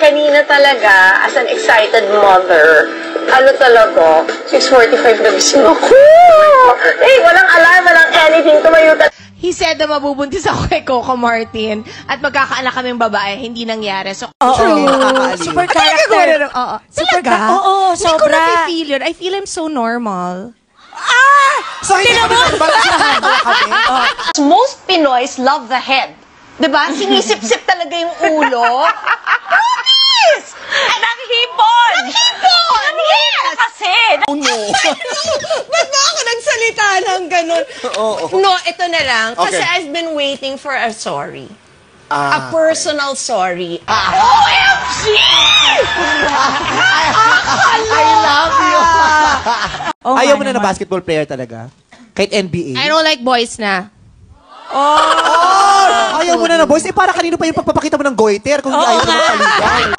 kanina talaga, as an excited mother, ano talaga, 6:45 na gising ako. Eh, walang alarm, walang anything, tumayo talaga. He said na mabubuntis ako kay Coco Martin at magkakaanak kaming babae, hindi nangyari. So, Super character. Super Oo, sobra. Hindi ko na-feel yun. I feel I'm so normal. So, hindi naman Most Pinoys love the head. Diba? Sinisip-sip talaga yung ulo. Yes! At ang hipon! Ang hipon! Yes! Kasi! Ba't ba ako nagsalita ng ganun? No, ito na lang. Kasi I've been waiting for a sorry. A personal sorry. OMG! I love you. Ayaw mo na basketball player talaga? Kahit NBA? I don't like boys na. Ayaw mo na boys? Eh, para kanino pa yung pagpapakita mo ng goiter kung ayaw mo na